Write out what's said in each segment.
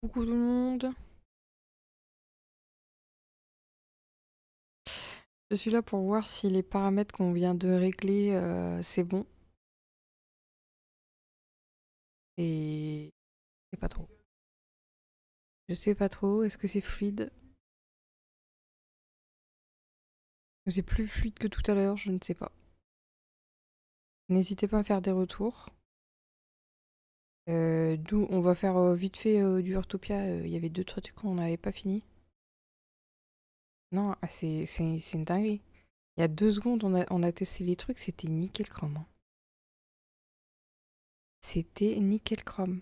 Coucou tout le monde. Je suis là pour voir si les paramètres qu'on vient de régler, c'est bon. Et je sais pas trop. Je sais pas trop. Est-ce que c'est fluide? C'est plus fluide que tout à l'heure, je ne sais pas. N'hésitez pas à faire des retours. D'où on va faire vite fait du Urtopia. Il y avait deux trois trucs qu'on n'avait pas fini. Non, c'est une dinguerie. Il y a 2 secondes, on a testé les trucs, c'était nickel chrome, hein. C'était nickel chrome.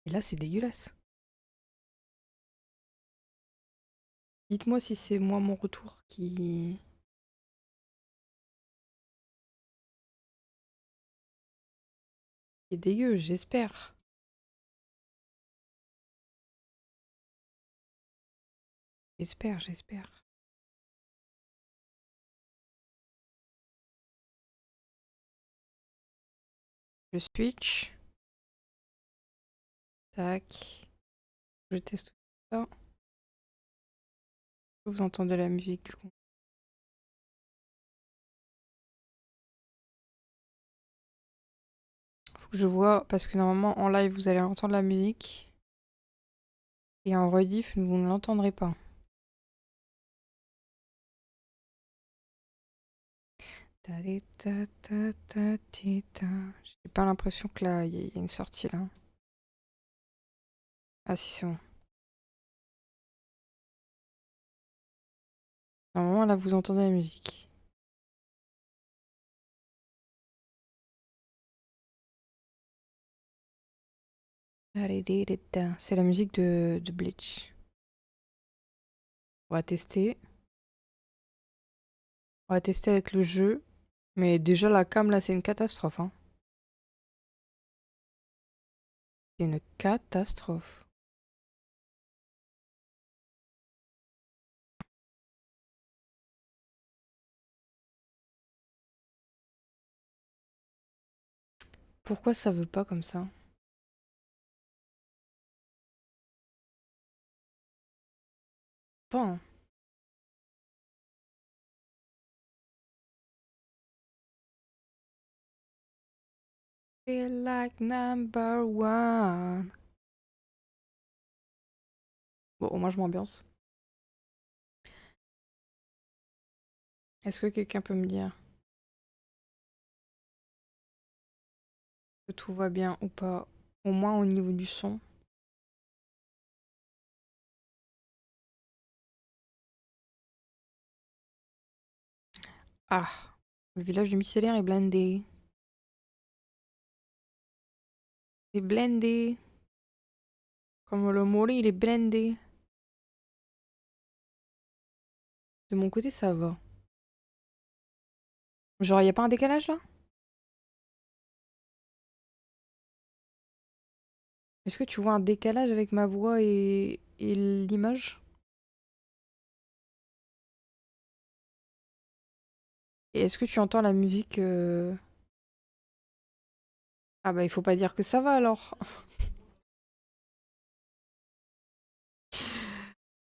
Et là, c'est dégueulasse. Dites-moi si c'est moi mon retour qui est dégueu, j'espère. J'espère. Je switch. Tac. Je teste tout ça. Vous entendez la musique du coup. Faut que je vois, parce que normalement en live vous allez entendre la musique. Et en rediff vous ne l'entendrez pas. J'ai pas l'impression que là il y a une sortie là. Ah si c'est bon. Normalement là vous entendez la musique. C'est la musique de Bleach. On va tester. On va tester avec le jeu. Mais déjà la cam là c'est une catastrophe, hein. C'est une catastrophe. Pourquoi ça veut pas comme ça? Pas, hein. Feel like number one. Bon, au moins je m'ambiance. Est-ce que quelqu'un peut me dire que tout va bien ou pas? Au moins au niveau du son. Ah, le village du mycénaire est blindé. C'est blindé. Comme le mollet, il est blindé. De mon côté, ça va. Genre, y a pas un décalage là? Est-ce que tu vois un décalage avec ma voix et l'image? Et est-ce que tu entends la musique Ah bah il faut pas dire que ça va alors.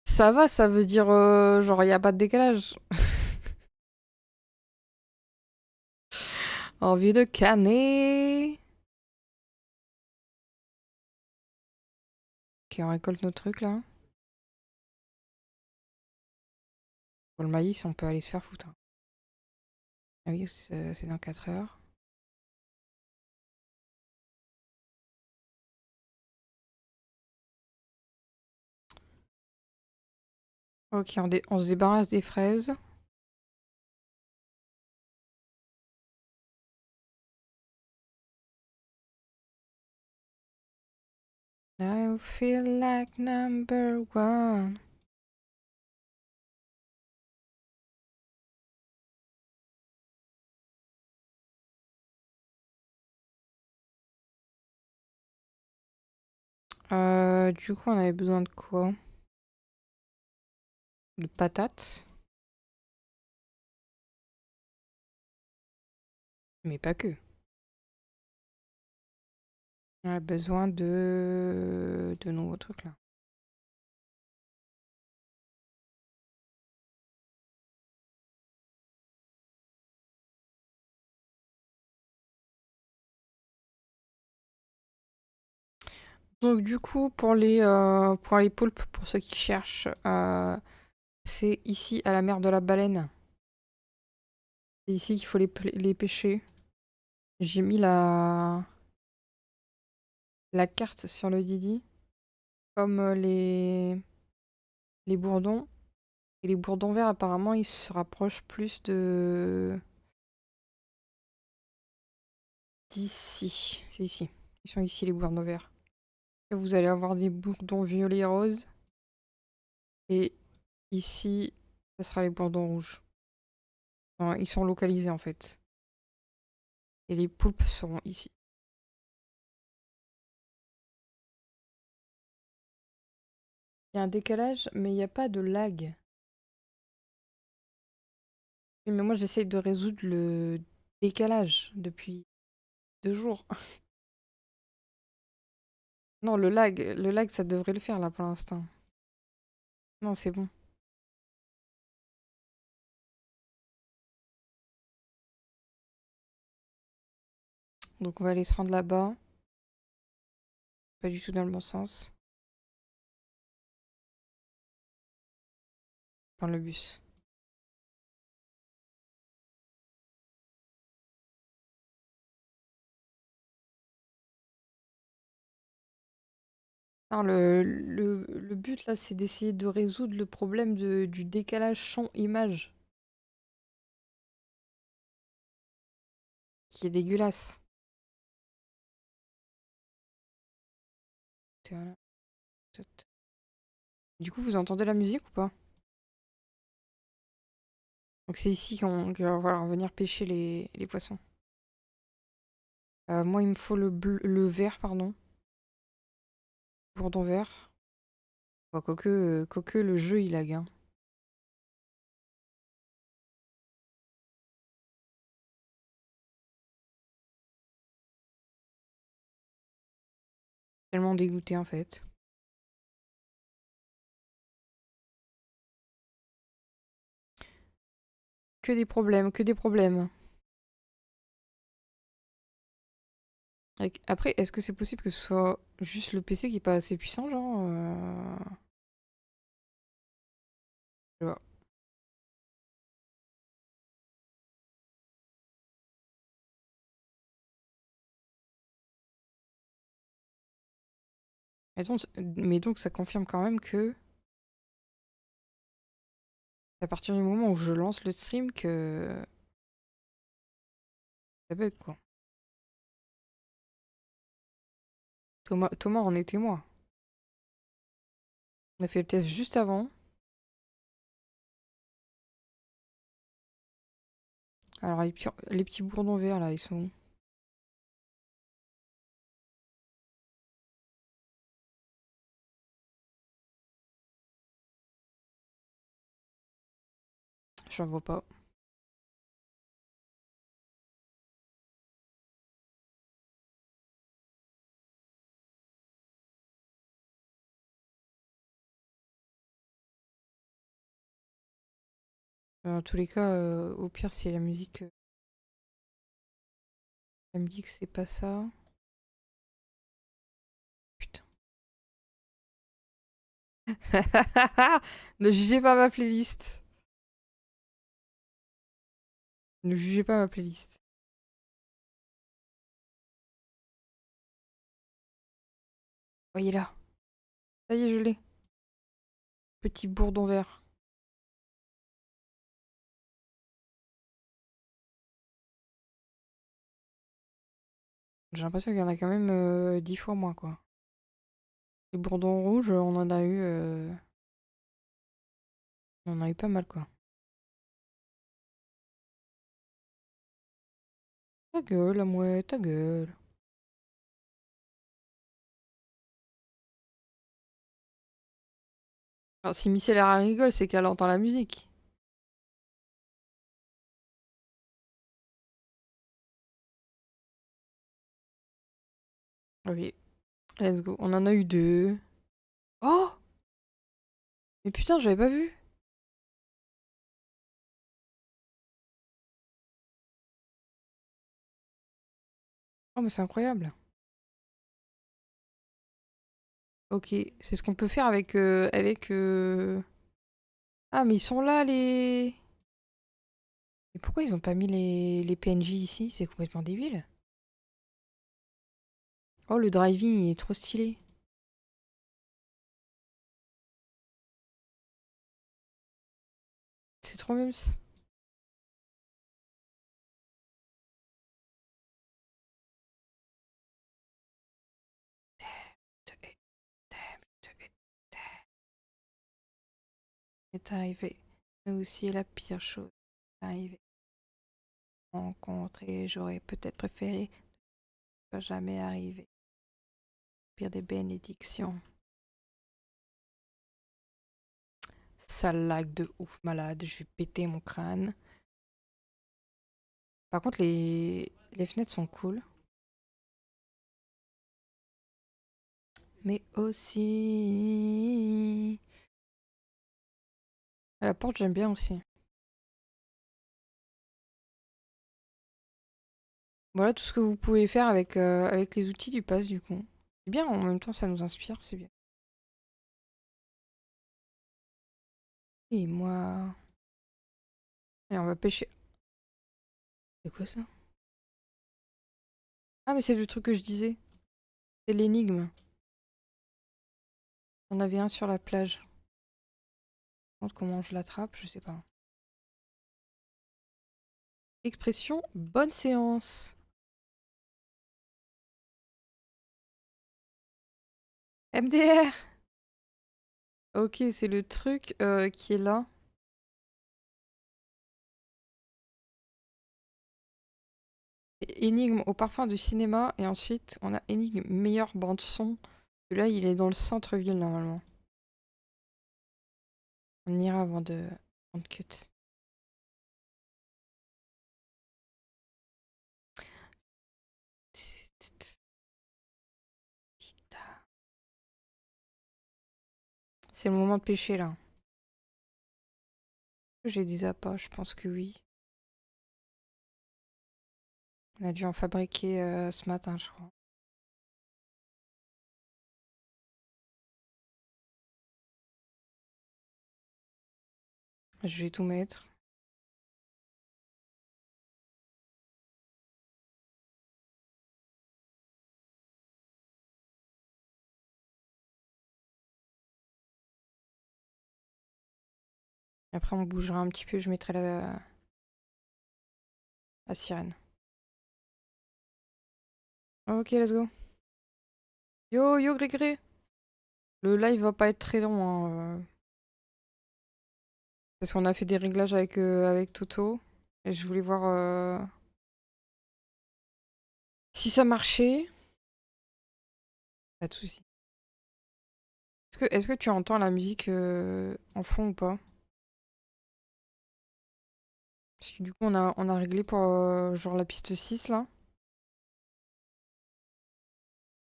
Ça va, ça veut dire genre y a pas de décalage. Envie de canner. Ok, on récolte nos trucs là. Pour le maïs, on peut aller se faire foutre, hein. Ah oui, c'est dans 4 heures. Ok, on se débarrasse des fraises. I feel like number one. Du coup, on avait besoin de quoi? De patates. Mais pas que. On a besoin de nouveaux trucs là. Donc du coup, pour les poulpes, pour ceux qui cherchent, c'est ici à la mer de la Baleine. C'est ici qu'il faut les pêcher. J'ai mis la carte sur le Didi, comme les bourdons. Et les bourdons verts, apparemment, ils se rapprochent plus d'ici. C'est ici. Ils sont ici, les bourdons verts. Et vous allez avoir des bourdons violets et roses. Et ici, ce sera les bourdons rouges. Enfin, ils sont localisés, en fait. Et les poulpes seront ici. Il y a un décalage, mais il n'y a pas de lag. Oui, mais moi, j'essaye de résoudre le décalage depuis 2 jours. Non, le lag, ça devrait le faire, là, pour l'instant. Non, c'est bon. Donc, on va aller se rendre là-bas. Pas du tout dans le bon sens. Prendre le bus. Non, le but, là, c'est d'essayer de résoudre le problème du décalage son-image, qui est dégueulasse. Voilà. Du coup, vous entendez la musique ou pas? Donc c'est ici qu'on va falloir venir pêcher les poissons. Moi, il me faut le vert, pardon. Bourdon vert. Bon, quoique le jeu, il lag, hein. Tellement dégoûté, en fait. Que des problèmes, que des problèmes. Après, est-ce que c'est possible que ce soit juste le PC qui est pas assez puissant, genre Je sais pas. Mais donc, ça confirme quand même que à partir du moment où je lance le stream que ça bug, quoi. Thomas en est témoin. On a fait le test juste avant. Alors les petits bourdons verts là, ils sont où? J'en vois pas. Dans tous les cas, au pire, si la musique c'est pas ça. Putain. Ne jugez pas ma playlist. Ne jugez pas ma playlist. Voyez là. Ça y est, je l'ai. Petit bourdon vert. J'ai l'impression qu'il y en a quand même 10 fois moins, quoi. Les bourdons rouges, on en a eu pas mal, quoi. Ta gueule, la mouette, ta gueule. Alors, si Michel elle rigole, c'est qu'elle entend la musique. Ok, let's go. On en a eu 2. Oh! Mais putain, j'avais pas vu. Oh, mais c'est incroyable. Ok, c'est ce qu'on peut faire avec. Ah, mais ils sont là, les... Mais pourquoi ils ont pas mis les PNJ ici? C'est complètement débile. Oh, le driving, il est trop stylé. C'est trop mimes. C'est arrivé. Mais aussi la pire chose. Arrivé. Rencontrer, j'aurais peut-être préféré ne pas jamais arriver. Pire des bénédictions. Ça lag de ouf malade, je vais péter mon crâne. Par contre, les fenêtres sont cool. Mais aussi... La porte, j'aime bien aussi. Voilà tout ce que vous pouvez faire avec les outils du pass, du coup. C'est bien, en même temps, ça nous inspire, c'est bien. Et moi... Allez, on va pêcher. C'est quoi ça? Ah, mais c'est le truc que je disais. C'est l'énigme. On avait un sur la plage. Par contre, comment je l'attrape, je sais pas. Expression, bonne séance. MDR! Ok, c'est le truc qui est là. Énigme au parfum du cinéma. Et ensuite, on a énigme meilleure bande son. Celui-là, il est dans le centre-ville, normalement. On ira avant de cut. C'est le moment de pêcher, là. J'ai des appâts, je pense que oui. On a dû en fabriquer ce matin, je crois. Je vais tout mettre. Après, on bougera un petit peu, je mettrai la sirène. Ok, let's go. Yo, yo, Grégré. Le live va pas être très long, hein, parce qu'on a fait des réglages avec Toto. Et je voulais voir si ça marchait. Pas de soucis. Est-ce que tu entends la musique en fond ou pas? Parce que du coup, on a réglé pour genre la piste 6 là.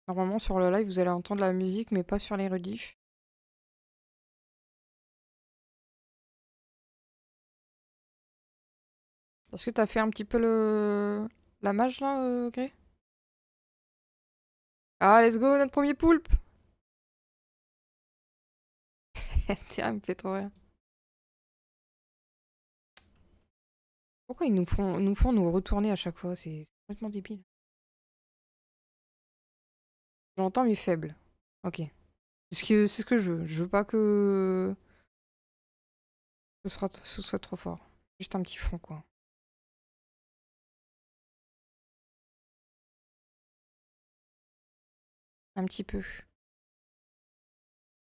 Normalement, sur le live, vous allez entendre la musique, mais pas sur les rediffs. Est-ce que t'as fait un petit peu la mage là, Gré? Ah, let's go, notre premier poulpe! Tiens, il me fait trop rire. Pourquoi ils nous font retourner à chaque fois? C'est complètement débile. J'entends mais faible. Ok. C'est ce que je veux. Je veux pas que ce soit trop fort. Juste un petit fond, quoi. Un petit peu.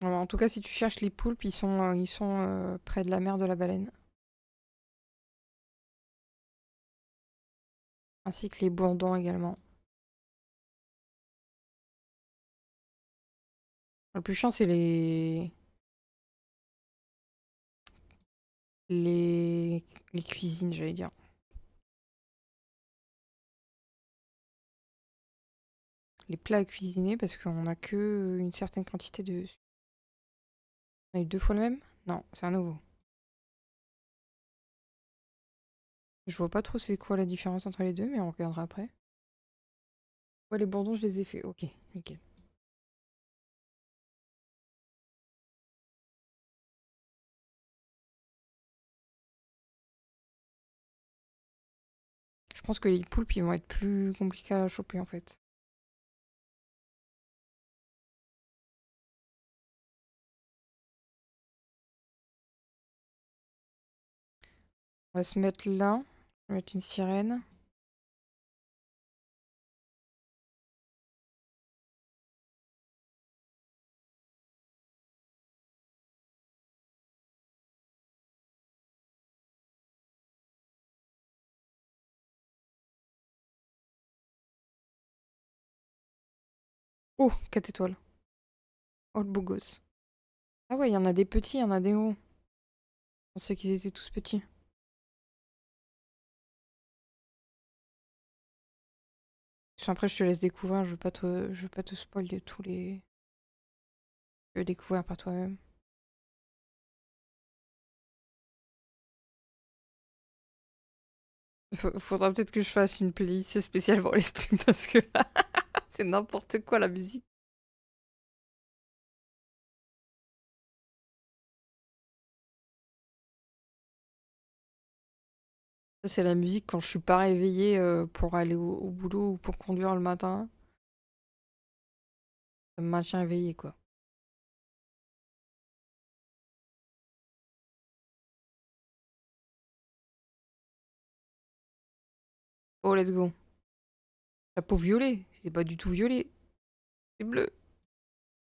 Alors, en tout cas, si tu cherches les poulpes, ils sont près de la mer de la Baleine. Ainsi que les bourdons également. Le plus chiant, c'est les... les cuisines, j'allais dire. les plats à cuisiner parce qu'on a que une certaine quantité de... On a eu 2 fois le même? Non, c'est un nouveau. Je vois pas trop c'est quoi la différence entre les deux, mais on regardera après. Ouais, les bourdons, je les ai fait. Ok, nickel. Je pense que les poulpes, ils vont être plus compliqués à choper en fait. On va se mettre là. On va mettre une sirène. Oh, 4 étoiles. Oh, le beau gosse. Ah ouais, il y en a des petits, il y en a des gros. Je pensais qu'ils étaient tous petits. Après, je te laisse découvrir. Je veux pas te spoiler tous les... Tu veux découvrir par toi-même. Faudra peut-être que je fasse une playlist spéciale pour les streams parce que là, c'est n'importe quoi la musique. Ça, c'est la musique quand je suis pas réveillée pour aller au boulot ou pour conduire le matin. Ça me maintient éveillée, quoi. Oh, let's go. Chapeau violet. C'est pas du tout violet. C'est bleu.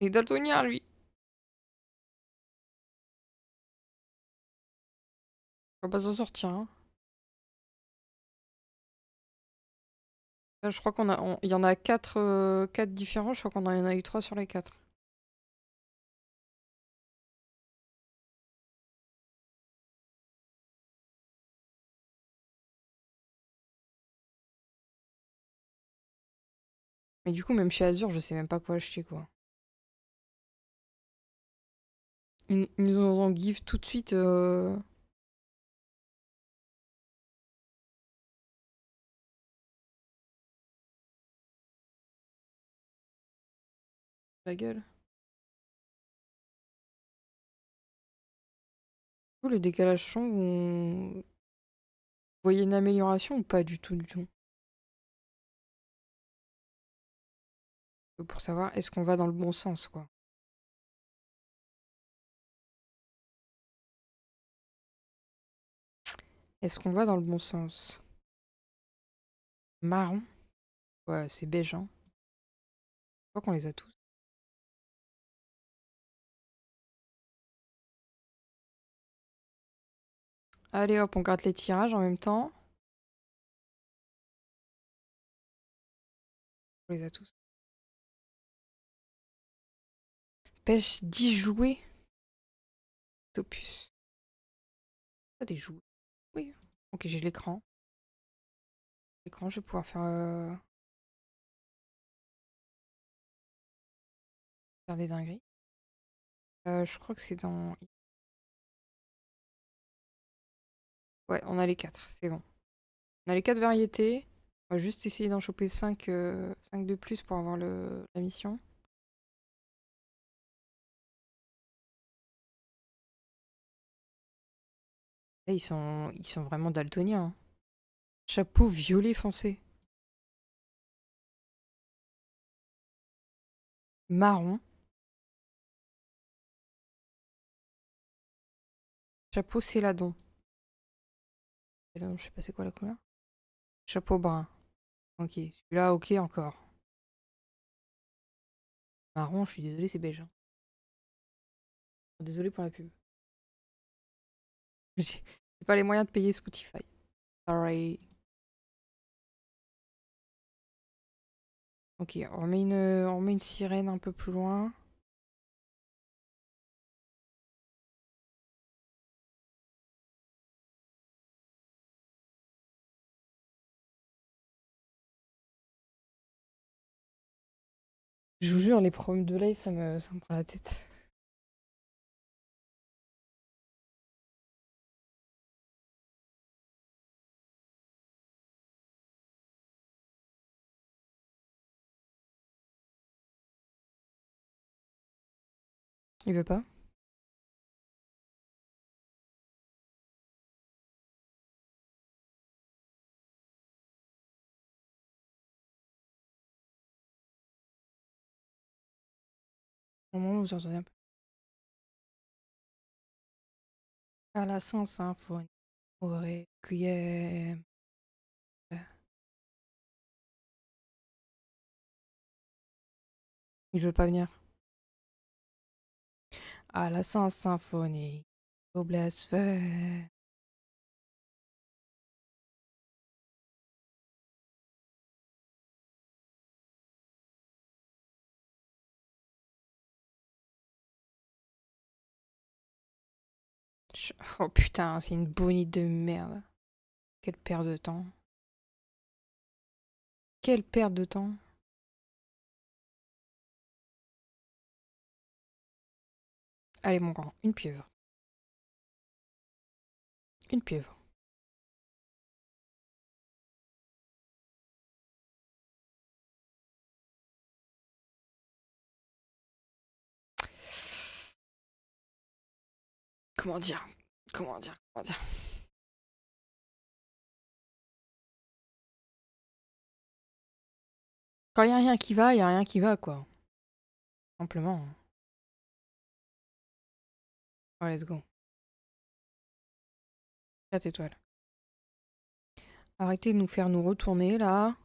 Il est daltonien, lui. On va pas s'en sortir, hein. Là, je crois il y en a 4 différents. Je crois qu'on en a eu 3 sur les 4. Mais du coup, même chez Azure, je sais même pas quoi acheter, quoi. Ils nous en give tout de suite. La gueule. Du coup, le décalage son, vous voyez une amélioration ou pas du tout, du tout? Pour savoir, est-ce qu'on va dans le bon sens, quoi. Est-ce qu'on va dans le bon sens? Marron? Ouais, c'est beige, hein. Je crois qu'on les a tous. Allez hop, on gratte les tirages en même temps. On les a tous. Pêche 10 jouets. Topus. Ah, des jouets. Oui. Ok, j'ai l'écran. L'écran, je vais pouvoir faire des dingueries. Je crois que c'est dans... Ouais, on a les 4, c'est bon. On a les 4 variétés. On va juste essayer d'en choper 5 de plus pour avoir la mission. Là, ils sont vraiment daltoniens, hein. Chapeau violet foncé. Marron. Chapeau céladon. Céladon, je sais pas c'est quoi la couleur. Chapeau brun. Ok, celui-là, ok encore. Marron, je suis désolée, c'est beige, hein. Désolée pour la pub. J'ai pas les moyens de payer Spotify. Sorry. Ok, on met une sirène un peu plus loin. Je vous jure, les problèmes de live, ça me prend la tête. Il veut pas? Au moment où vous entendez un peu. À la Saint-Symphonie, au Requiem. Il veut pas venir. À la Saint-Symphonie, au blasphème. Oh putain, c'est une bonite de merde. Quelle perte de temps. Quelle perte de temps. Allez mon grand, une pieuvre. Une pieuvre. Comment dire? Comment dire? Comment dire? Quand il y a rien qui va, il y a rien qui va, quoi. Simplement. Oh, let's go. 4 étoiles. Arrêtez de nous faire nous retourner, là.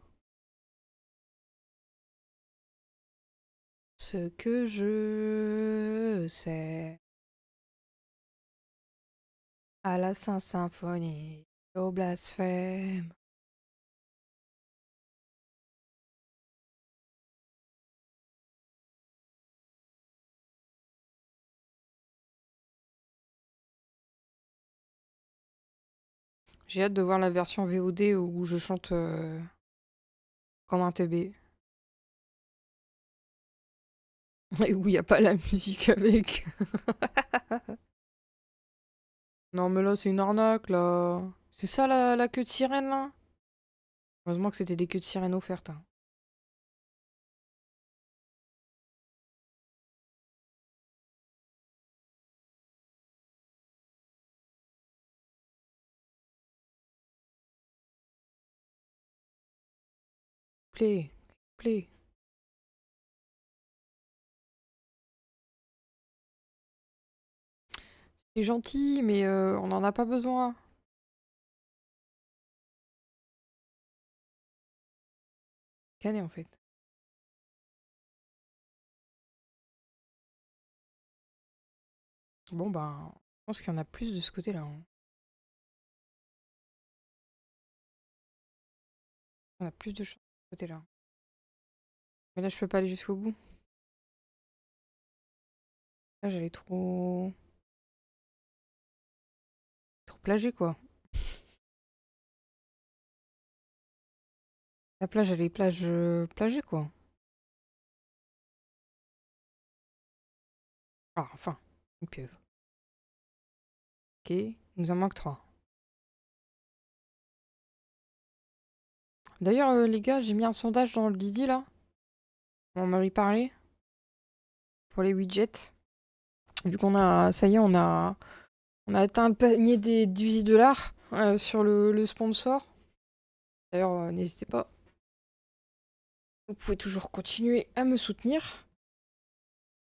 Ce que je sais. À la Saint-Symphonie, au blasphème. J'ai hâte de voir la version VOD où je chante comme un teubé. Et où il n'y a pas la musique avec. Non mais là c'est une arnaque là. C'est ça la queue de sirène là? Heureusement que c'était des queues de sirène offertes, hein. Play, play. C'est gentil mais on n'en a pas besoin. Canet en fait. Bon ben, je pense qu'il y en a plus de ce côté-là, hein. On a plus de chance de ce côté-là. Mais là je peux pas aller jusqu'au bout. Là j'allais trop plager quoi. La plage elle est plagée quoi. Ah enfin, une pieuvre. Ok, il nous en manque 3. D'ailleurs les gars, j'ai mis un sondage dans le Didi là. On m'a parlé pour les widgets. Vu qu'on a, ça y est, on a atteint le panier des 18 dollars sur le sponsor. D'ailleurs, n'hésitez pas. Vous pouvez toujours continuer à me soutenir.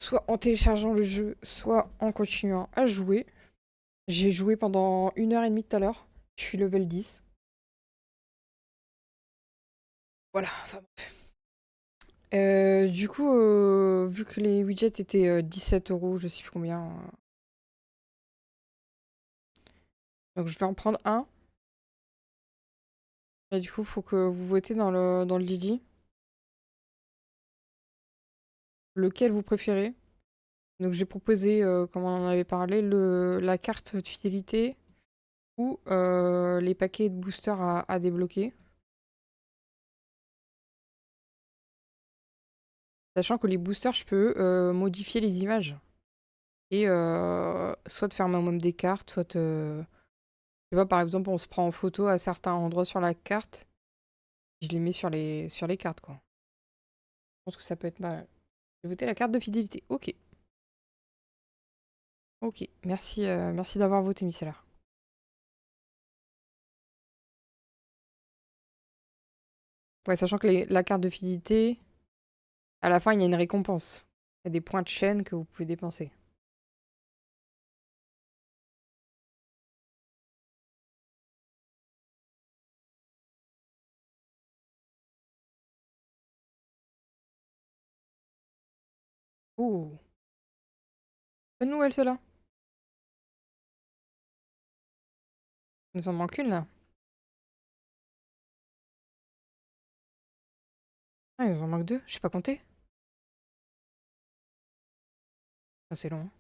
Soit en téléchargeant le jeu, soit en continuant à jouer. J'ai joué pendant 1h30 tout à l'heure. Je suis level 10. Voilà. Enfin, du coup, vu que les widgets étaient 17 euros, je sais plus combien. Donc je vais en prendre un. Et du coup, faut que vous votez dans le Didi. Lequel vous préférez. Donc j'ai proposé, comme on en avait parlé, la carte de fidélité ou les paquets de boosters à débloquer. Sachant que les boosters, je peux modifier les images. Et soit de faire moi-même des cartes, soit... Tu vois, par exemple, on se prend en photo à certains endroits sur la carte. Je les mets sur les cartes, quoi. Je pense que ça peut être mal. J'ai voté la carte de fidélité. Ok. Ok. Merci, merci d'avoir voté, Micellaire. Ouais, sachant que la carte de fidélité, à la fin, il y a une récompense. Il y a des points de chaîne que vous pouvez dépenser. Oh. Bonne nouvelle, cela. Il nous en manque une, là. Ah, il nous en manque deux. Je sais pas compter. Ah, c'est long, hein.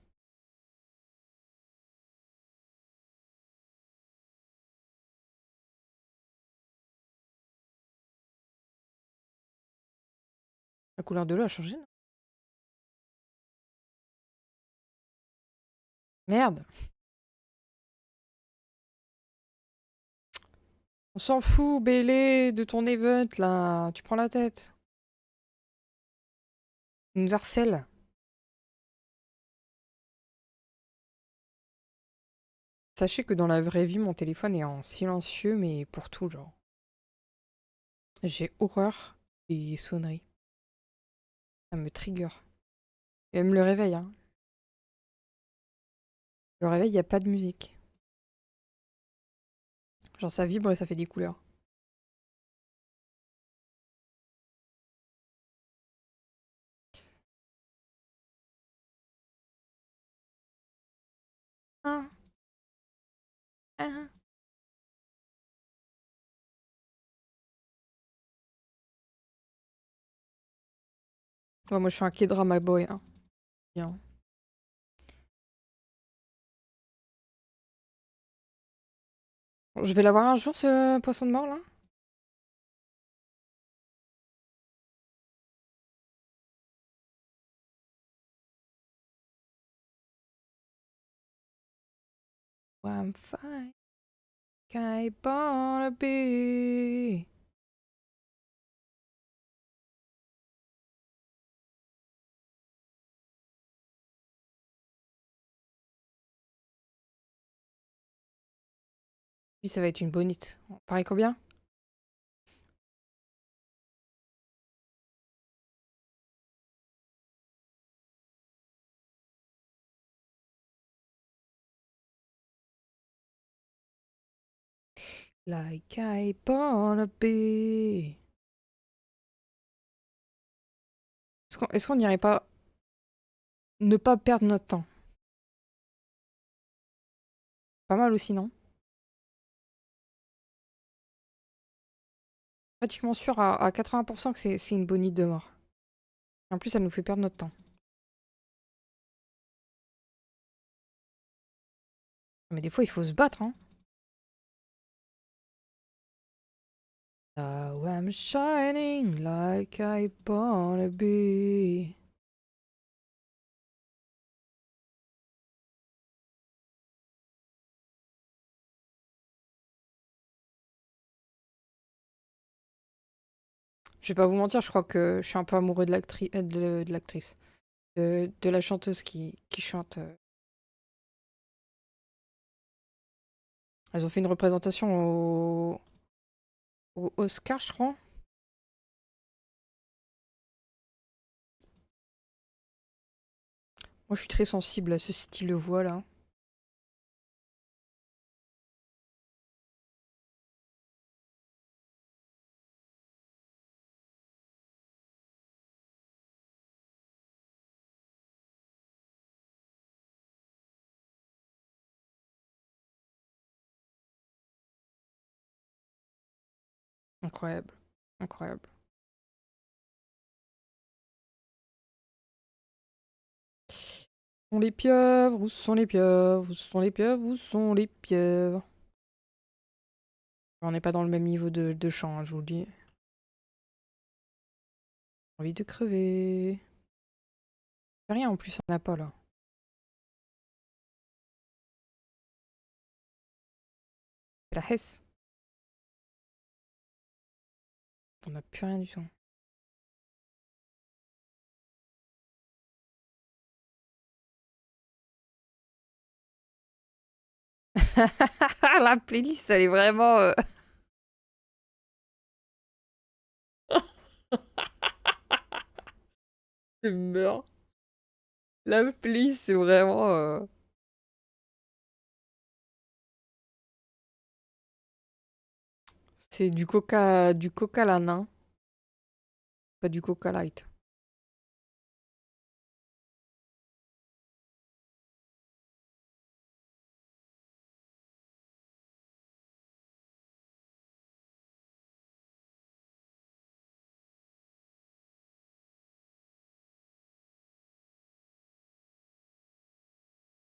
La couleur de l'eau a changé, non? Merde. On s'en fout, Bélé, de ton event, là. Tu prends la tête. Il nous harcèle. Sachez que dans la vraie vie, mon téléphone est en silencieux, mais pour tout, genre. J'ai horreur des sonneries. Ça me trigger. Et même le réveil, hein. Le réveil, il n'y a pas de musique. Genre, ça vibre et ça fait des couleurs. Ah, ah. Ouais, moi, je suis un K-drama boy, hein. Bien. Je vais l'avoir un jour, ce poisson de mort, là. Ouais, I'm fine. I wanna be. Puis ça va être une bonite. Pareil combien? Like I wanna be. Est-ce qu'on n'irait pas ne pas perdre notre temps? Pas mal aussi, non? Pratiquement sûr à 80% que c'est une bonite de mort. En plus, ça nous fait perdre notre temps. Mais des fois, il faut se battre, hein. Now I'm shining like I wanna be. Je vais pas vous mentir, je crois que je suis un peu amoureux de de l'actrice. De la chanteuse qui chante. Elles ont fait une représentation au Oscar, je crois. Moi, je suis très sensible à ce style de voix là. Incroyable. Incroyable. Où sont les pieuvres? Où sont les pieuvres? Où sont les pieuvres? Où sont les pieuvres? On n'est pas dans le même niveau de chant, hein, je vous le dis. envie de crever. Rien en plus, on n'a pas là. C'est la Hesse. On n'a plus rien du tout. La playlist, elle est vraiment... Je meurs. La playlist, c'est vraiment... C'est du coca là, nain. Pas du coca light.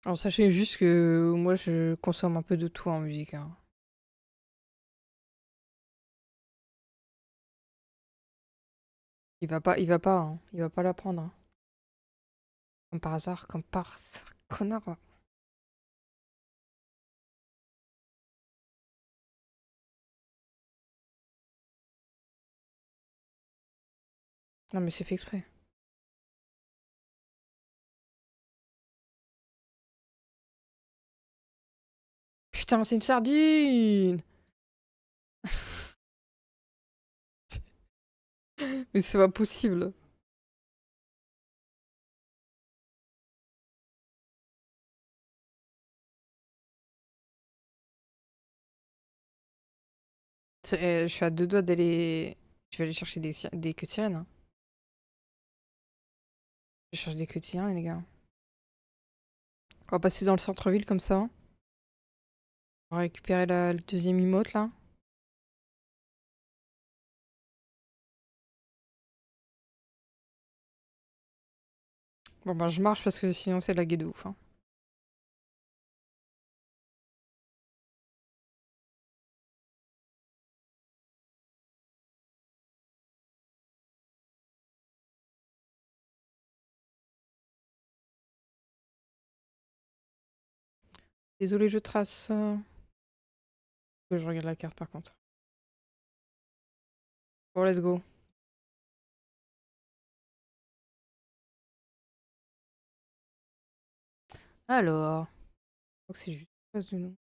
Alors sachez juste que moi je consomme un peu de tout en musique, hein. Il va pas, hein. Il va pas la prendre, hein. Comme par hasard, connard. Non mais c'est fait exprès. Putain, c'est une sardine! Mais c'est pas possible. Je suis à deux doigts d'aller... Je vais aller chercher des queues de sirène, hein. Je cherche des queues de sirène, les gars. On va passer dans le centre-ville comme ça. On va récupérer le deuxième emote, là. Bon bah je marche parce que sinon c'est lagué de ouf, hein. Désolé, je trace. Faut que je regarde la carte par contre. Bon, let's go. Alors, je crois que c'est juste en face de nous.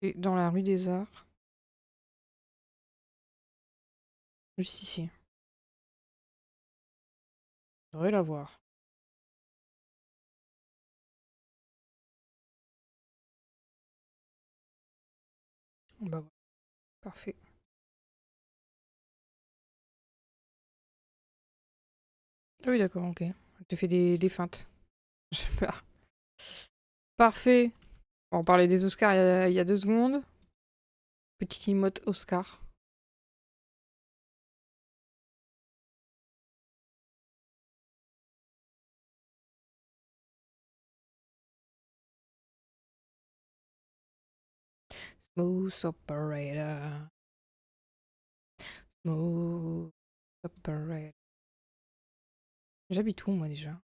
Et dans la rue des Arts. Juste ici. Je devrais la voir. Bah voilà. Parfait. Ah oui, d'accord, ok. Elle te fait des feintes. Je sais pas. Parfait. On parlait des Oscars il y a 2 secondes. Petit emote Oscar. Smooth operator. Smooth operator. J'habite où moi déjà?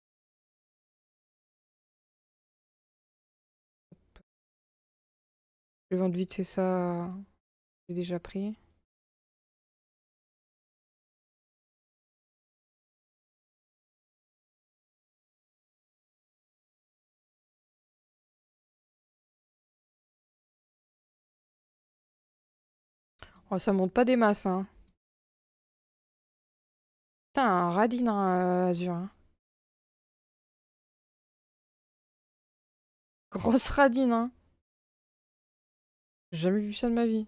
Je vais vendre vite fait ça. J'ai déjà pris. Oh, ça monte pas des masses, hein. Putain, un radine, hein, Azur, hein. Grosse radine, hein. J'ai jamais vu ça de ma vie.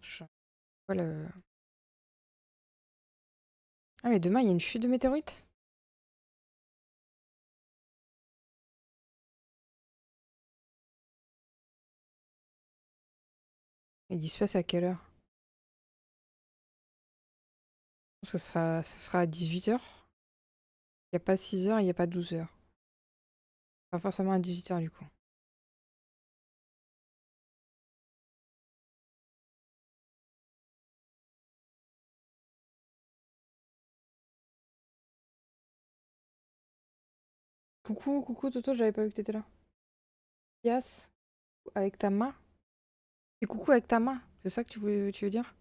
Je- Quoi, Ah, mais demain, il y a une chute de météorites? Il se passe à quelle heure? Ça sera à 18h. Il n'y a pas 6h, il n'y a pas 12h. Pas forcément à 18h du coup. Coucou, coucou Toto, j'avais pas vu que t'étais là. Yas, avec ta main. Et coucou avec ta main, c'est ça que tu veux dire?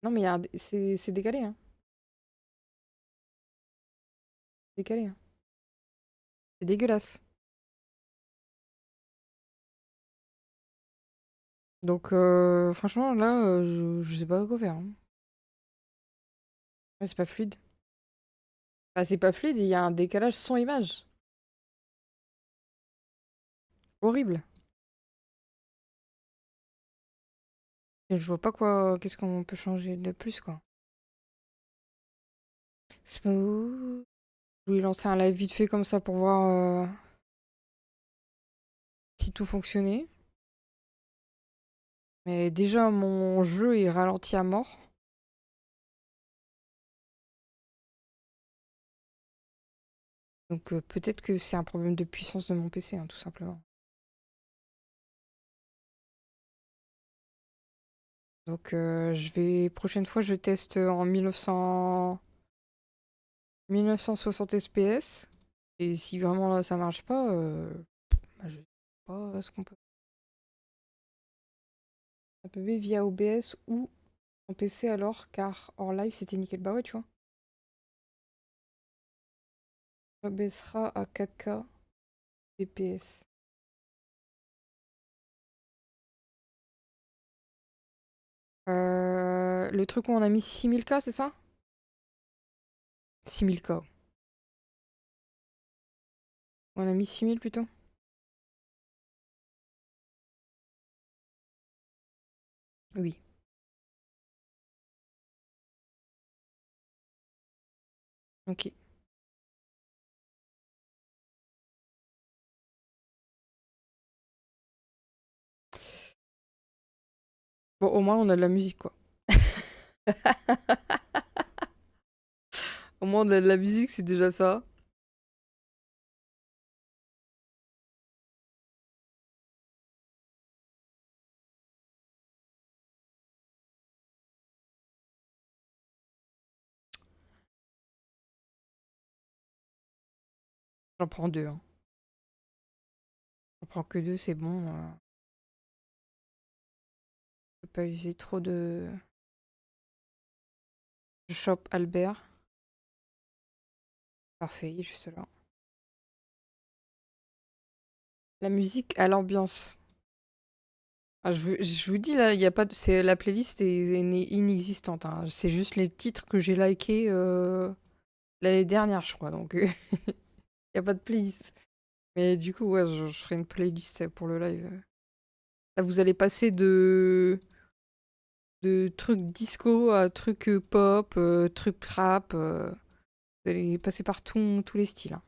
Non mais c'est décalé, hein. Décalé, hein. C'est dégueulasse. Donc franchement là, je sais pas quoi faire, hein. Ouais, c'est pas fluide. Bah c'est pas fluide, il y a un décalage son-image. Horrible. Et je vois pas qu'est-ce qu'on peut changer de plus quoi. Smooth. Je voulais lancer un live vite fait comme ça pour voir si tout fonctionnait. Mais déjà mon jeu est ralenti à mort. Donc peut-être que c'est un problème de puissance de mon PC, hein, tout simplement. Donc prochaine fois, je teste en 1960 FPS. Et si vraiment là ça marche pas, bah, je sais pas ce qu'on peut. APB via OBS ou en PC alors, car hors live c'était nickel. Bah ouais, tu vois. Abaissera à 4K FPS. Le truc où on a mis 6000K, c'est ça? 6000K. On a mis 6000 plutôt? Oui. Ok. Bon, au moins on a de la musique quoi. Au moins on a de la musique, c'est déjà ça. J'en prends deux, hein. J'en prends que deux, c'est bon. Je peux pas user trop de. Je chope Albert. Parfait, il est juste là. La musique à l'ambiance. Ah, je vous dis là, il y a pas la playlist est inexistante, hein. C'est juste les titres que j'ai likés l'année dernière, je crois. Donc il y a pas de playlist. Mais du coup, ouais, je ferai une playlist pour le live. Là, vous allez passer de trucs disco à trucs pop, trucs rap. Vous allez passer par tous les styles, hein.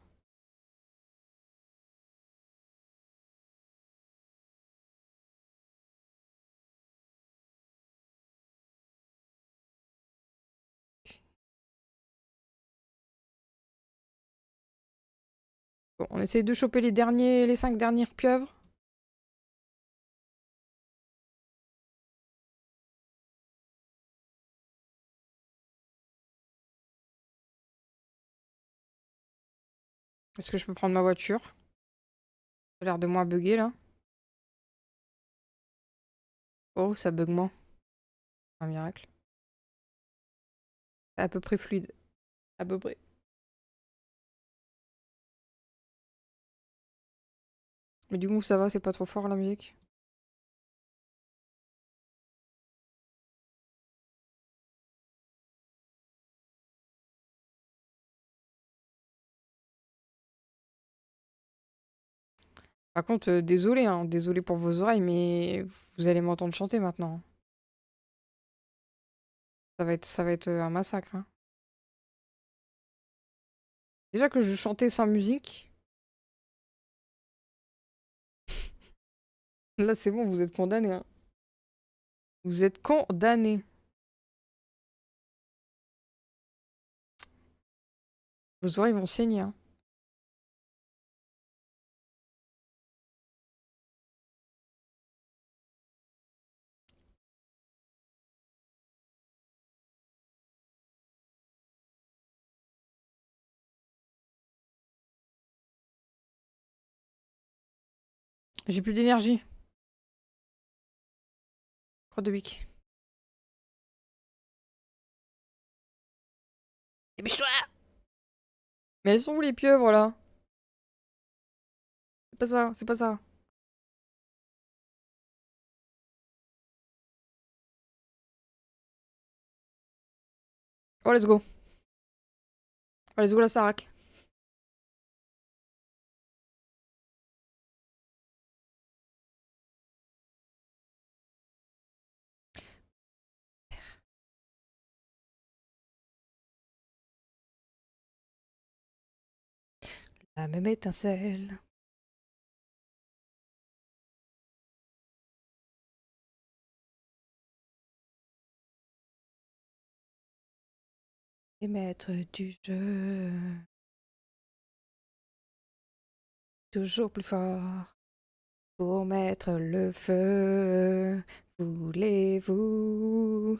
Bon, on essaye de choper les 5 dernières pieuvres. Est-ce que je peux prendre ma voiture? Ça a l'air de moins bugger là. Oh, ça bug moins. Un miracle. À peu près fluide. À peu près. Mais du coup, ça va, c'est pas trop fort la musique. Par contre, désolé, hein, désolé pour vos oreilles, mais vous allez m'entendre chanter maintenant. Ça va être un massacre, hein. Déjà que je chantais sans musique, là c'est bon, vous êtes condamnés, hein. Vous êtes condamnés. Vos oreilles vont saigner, hein. J'ai plus d'énergie. Croix de bique. Dépêche-toi! Mais elles sont où les pieuvres là? C'est pas ça, c'est pas ça. Oh, let's go. Oh, let's go la Sarac. La même étincelle. Les maîtres du jeu. Toujours plus fort. Pour mettre le feu. Voulez-vous?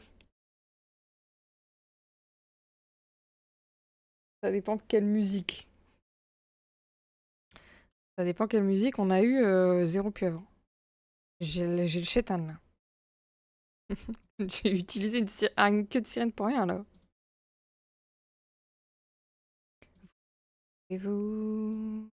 Ça dépend quelle musique. Ça dépend quelle musique. On a eu zéro pieuvre. J'ai le chétan là. J'ai utilisé une queue de sirène pour rien là. Et vous?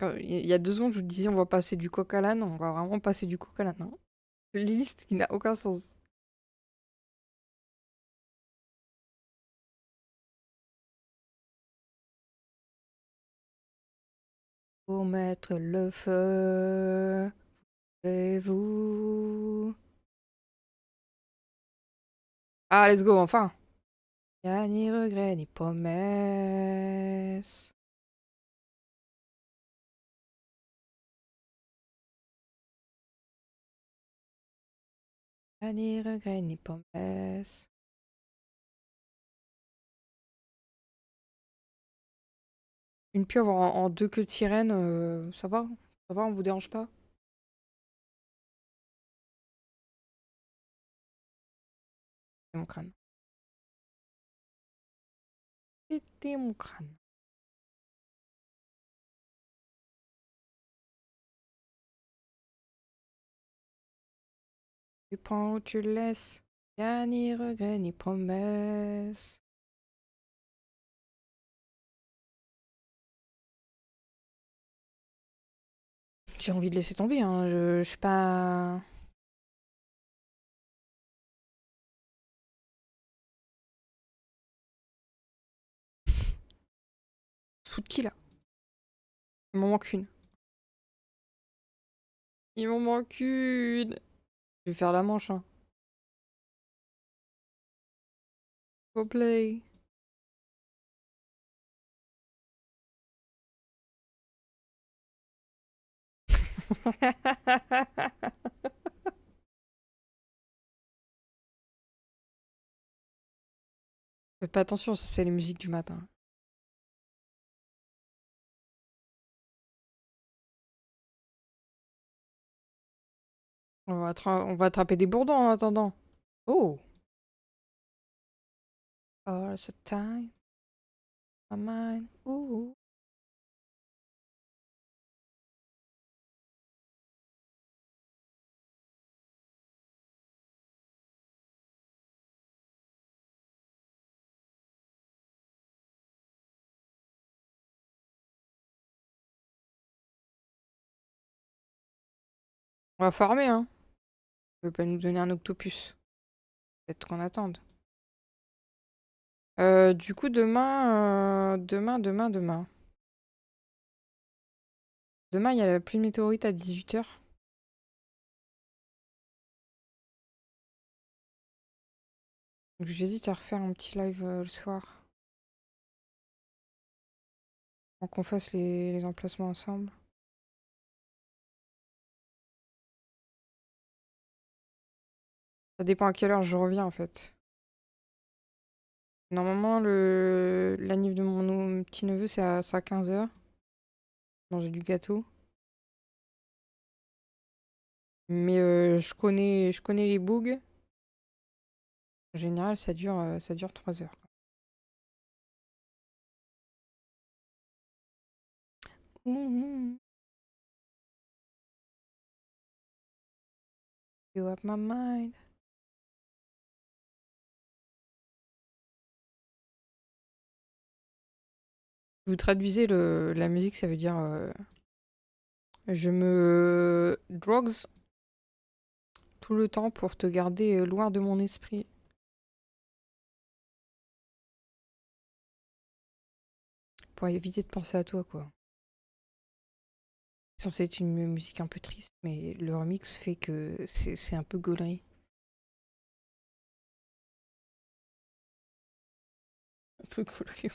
Il y a 2 ans, je vous disais on va passer du coq à l'âne. On va vraiment passer du coq à l'âne. Hein. Liste qui n'a aucun sens. Pour mettre le feu. Et vous? Ah, let's go, enfin! Y'a ni regret ni promesse. Y'a ni regret ni promesse. Une pieuvre en 2 queues de sirène, ça va? Ça va, on vous dérange pas? C'était mon crâne. C'était mon crâne. Tu prends ou tu le laisses. Y'a ni regret ni promesse. J'ai envie de laisser tomber, hein. Je suis pas. Sous de qui là? Il m'en manque une. Il m'en manque une. Je vais faire la manche, hein. Go play. Faites pas attention, ça c'est les musiques du matin. On va attraper des bourdons en attendant. Oh! All the time, my mind. Ouh. On va farmer, hein. On veut pas nous donner un octopus. Peut-être qu'on attende. Du coup, demain. Demain, il y a la pluie de météorite à 18h. Donc j'hésite à refaire un petit live le soir. Pour qu'on fasse les emplacements ensemble. Ça dépend à quelle heure je reviens en fait. Normalement, l'anniv de mon petit-neveu, c'est à 15h. Manger du gâteau. Mais je connais les bugs. En général, ça dure 3 heures. Mhm. You up my mind. Vous traduisez la musique, ça veut dire je me drugs tout le temps pour te garder loin de mon esprit. Pour éviter de penser à toi, quoi. C'est censé être une musique un peu triste, mais le remix fait que c'est un peu gaulerie. Un peu gaulerie.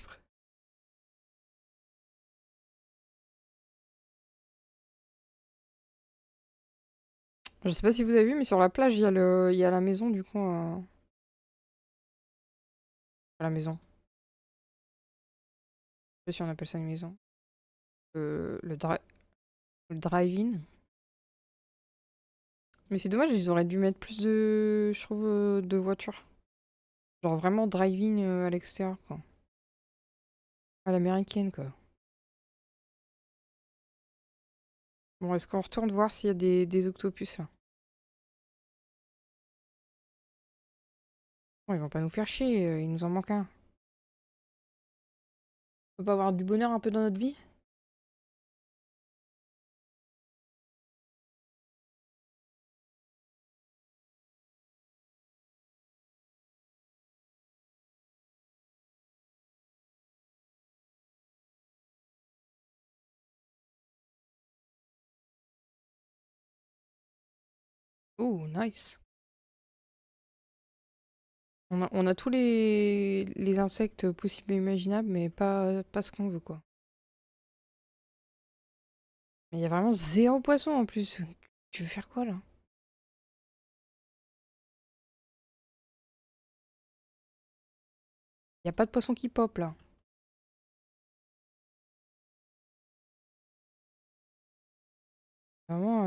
Je sais pas si vous avez vu, mais sur la plage, il y a la maison, du coup. La maison. Je sais pas si on appelle ça une maison. Le drive-in. Mais c'est dommage, ils auraient dû mettre plus de, je trouve, de voitures. Genre vraiment drive-in à l'extérieur, quoi. À l'américaine, quoi. Bon, est-ce qu'on retourne voir s'il y a des octopus, là? Bon, ils vont pas nous faire chier, il nous en manque un. On peut pas avoir du bonheur un peu dans notre vie? Oh, nice. On a tous les insectes possibles et imaginables, mais pas ce qu'on veut, quoi. Mais il y a vraiment zéro poisson en plus. Tu veux faire quoi là? Il y a pas de poisson qui pop là. Vraiment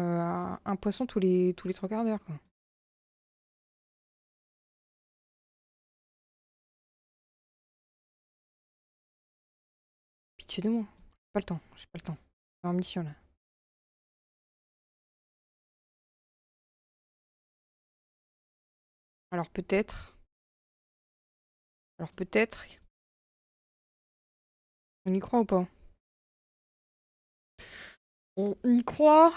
un poisson tous les 3 quarts d'heure, quoi. Pitié de moi. J'ai pas le temps. J'ai pas le temps. Je suis en mission là. Alors peut-être. Alors peut-être. On y croit ou pas? On y croit.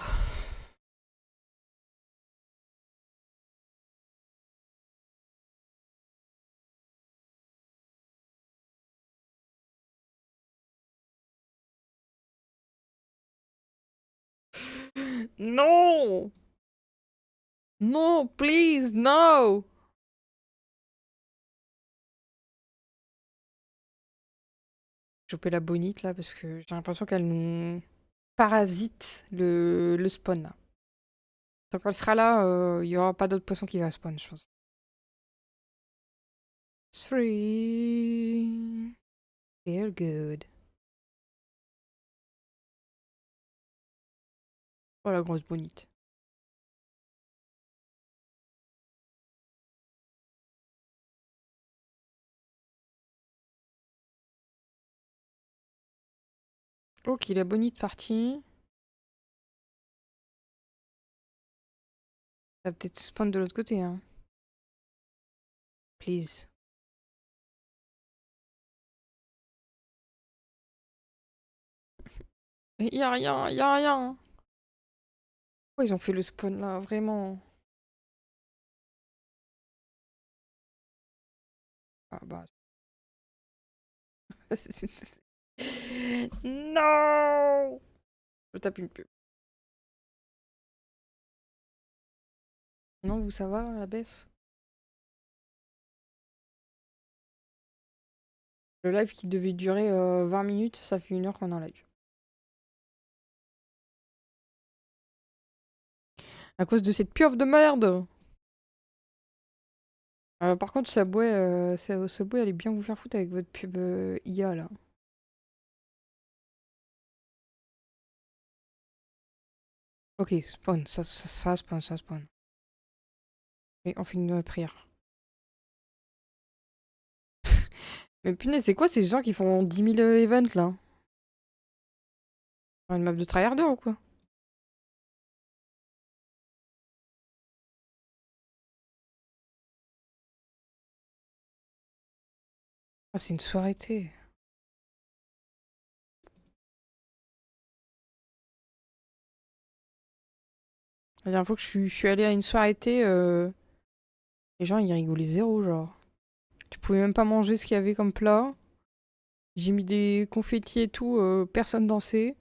Non! Non, please, no! Choper la bonite là parce que j'ai l'impression qu'elle nous parasite le spawn là. Tant qu'elle sera là, il y aura pas d'autres poissons qui va spawn, je pense. Three. Feel good. Oh la grosse bonite. Ok, la bonite partie. Ça va peut-être spawn de l'autre côté, hein. Please. Mais y a rien, y a rien. Pourquoi ils ont fait le spawn là, vraiment? Ah bah. Non! Je tape une pub. Non, vous ça va, la baisse? Le live qui devait durer 20 minutes, ça fait 1 heure qu'on est en live. À cause de cette pieuvre de merde! Par contre, Subway, Subway, allez bien vous faire foutre avec votre pub IA là. Ok, spawn, ça spawn, ça spawn. Et on fait une prière. Mais punaise, c'est quoi ces gens qui font 10 000 events là? Une map de tryharder ou quoi? Ah, c'est une soirée thé. La dernière fois que je suis allée à une soirée thé, les gens ils rigolaient zéro, genre. Tu pouvais même pas manger ce qu'il y avait comme plat. J'ai mis des confettis et tout, personne dansait.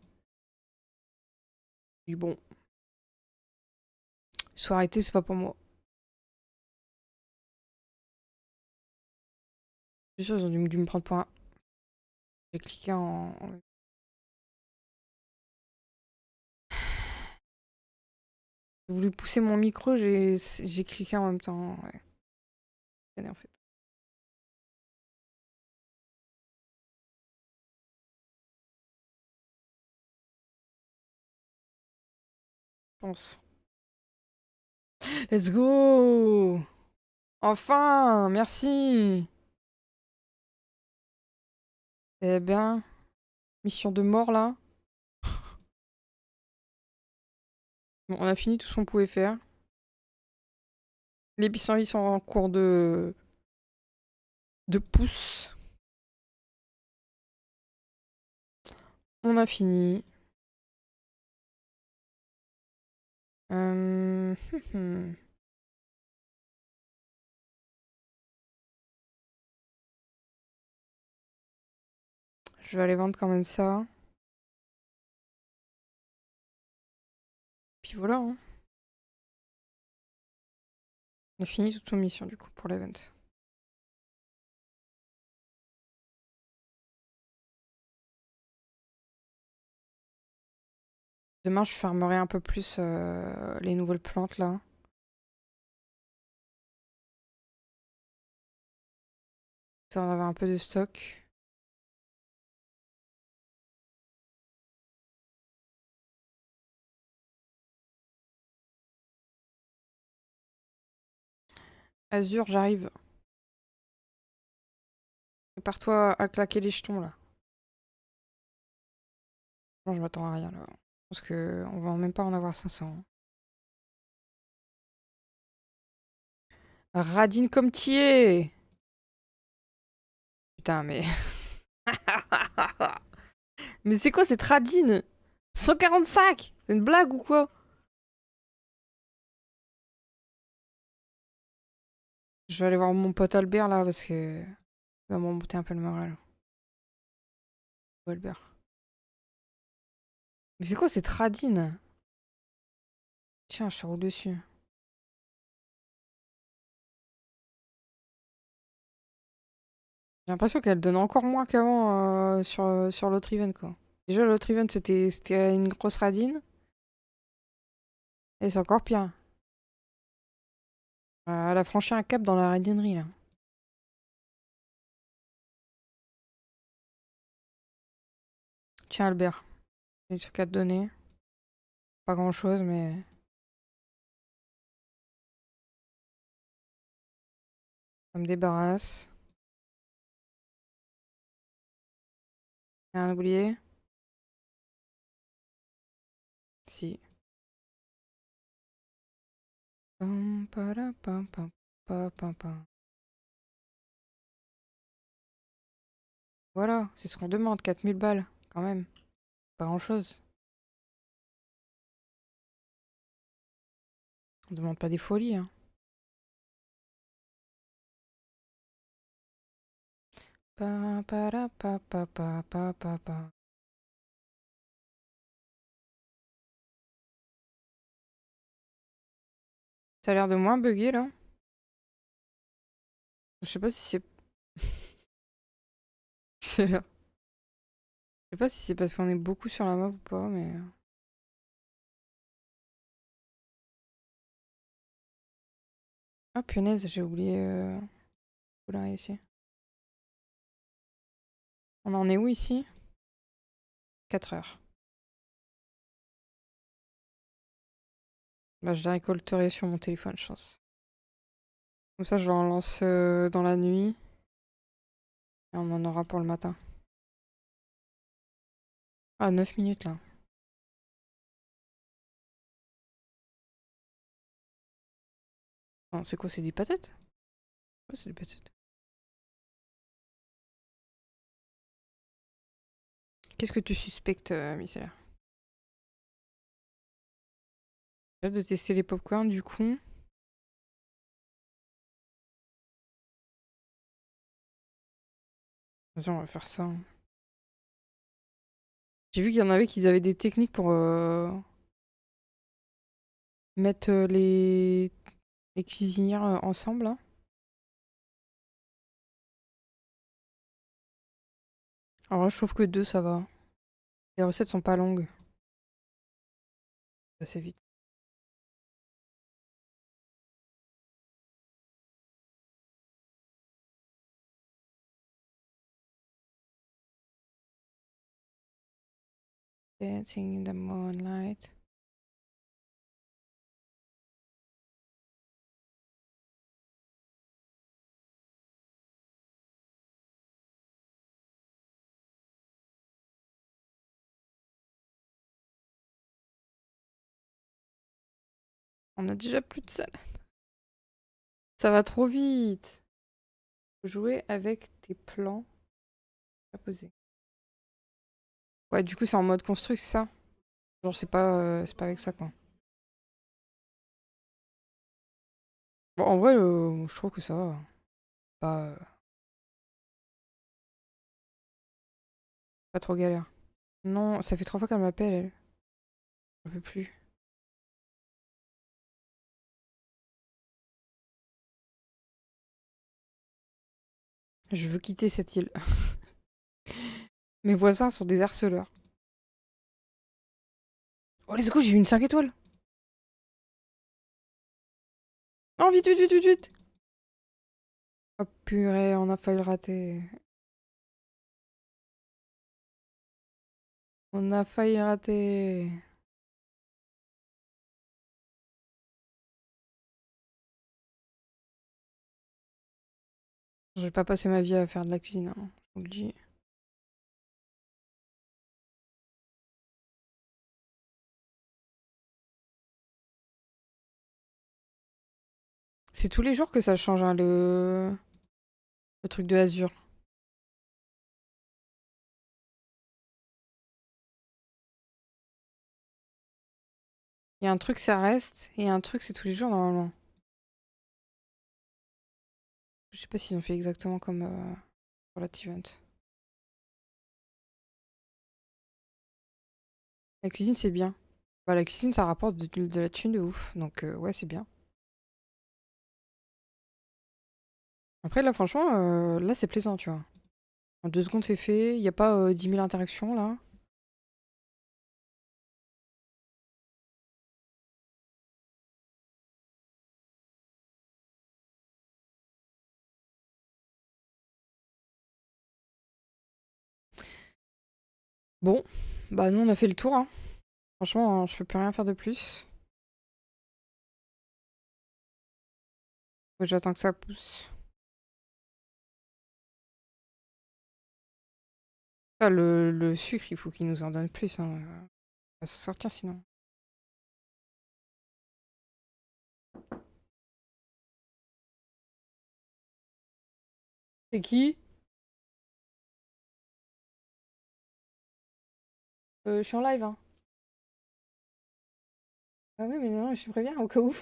Et bon, soirée thé, c'est pas pour moi. C'est sûr, ils ont dû me prendre pour un. J'ai cliqué en. J'ai voulu pousser mon micro, j'ai cliqué en même temps. Ouais. En fait. Je pense. Let's go! Enfin! Merci! Eh bien, mission de mort là. Bon, on a fini tout ce qu'on pouvait faire. Les pissenlits sont en cours de pouce. On a fini. Euh... Je vais aller vendre quand même ça. Puis voilà, hein. On a fini toute nos missions du coup pour l'event. Demain, je fermerai un peu plus les nouvelles plantes là. Ça, on avait un peu de stock. Azur, j'arrive. Prépare-toi à claquer les jetons là. Non, je m'attends à rien là. Parce que on va même pas en avoir 500. Radine comme tier. Putain, mais. Mais c'est quoi cette radine? 145. C'est une blague ou quoi? Je vais aller voir mon pote Albert là parce que. Il va me remonter un peu le moral. Où Albert? Mais c'est quoi cette radine? Tiens, je te roule dessus. J'ai l'impression qu'elle donne encore moins qu'avant sur l'autre event quoi. Déjà l'autre event c'était une grosse radine. Et c'est encore pire. Elle a franchi un cap dans la radinerie là. Tiens Albert, j'ai des trucs à te donner. Pas grand chose mais. Ça me débarrasse. Y'a rien oublié? Si. Pam, para, pam, pam, pam, pam, pam. Voilà, c'est ce qu'on demande, 4000 balles, quand même. Pas grand chose. On demande pas des folies, hein. Pa, para, pa, pa, pa, pa, pa, pa. Ça a l'air de moins bugger là. Je sais pas si c'est. C'est là. Je sais pas si c'est parce qu'on est beaucoup sur la map ou pas, mais. Ah punaise, j'ai oublié. Là, ici. On en est où ici? 4 heures. Bah, je la récolterai sur mon téléphone, je pense. Comme ça, je en lance dans la nuit. Et on en aura pour le matin. Ah, 9 minutes là. Non, c'est quoi? C'est des patates? Ouais, c'est des patates. Qu'est-ce que tu suspectes, Micella? J'ai hâte de tester les popcorn du coup. Vas-y, on va faire ça. J'ai vu qu'il y en avait qui avaient des techniques pour mettre les cuisinières ensemble. Là. Alors là, je trouve que 2 ça va. Les recettes sont pas longues. Assez vite. Dancing in the moonlight. On a déjà plus de salade. Ça va trop vite. Faut jouer avec tes plans à poser. Ouais, du coup, c'est en mode construit, c'est ça? Genre, c'est pas avec ça, quoi. Bon, en vrai, je trouve que ça va. Pas, pas trop galère. Non, ça fait 3 fois qu'elle m'appelle, elle. J'en peux plus. Je veux quitter cette île. Mes voisins sont des harceleurs. Oh, let's go, j'ai eu une 5 étoiles. Oh, vite, vite, vite, vite, vite. Oh, purée, on a failli le rater. On a failli le rater. Je vais pas passer ma vie à faire de la cuisine, hein, je vous le dis. C'est tous les jours que ça change, hein, le truc de Azure. Il y a un truc, ça reste, et un truc, c'est tous les jours, normalement. Je sais pas s'ils ont fait exactement comme pour la Event. La cuisine, c'est bien. Bah, la cuisine, ça rapporte de la thune de ouf, donc ouais, c'est bien. Après, là, franchement, là, c'est plaisant, tu vois. En 2 secondes, c'est fait. Il n'y a pas 10 000 interactions, là. Bon, bah nous, on a fait le tour, hein. Franchement, je peux plus rien faire de plus. Ouais, j'attends que ça pousse. Ah, le sucre, il faut qu'il nous en donne plus, hein. On va se sortir, sinon. C'est qui? Je suis en live, hein. Ah oui, mais non, je préviens, au cas où.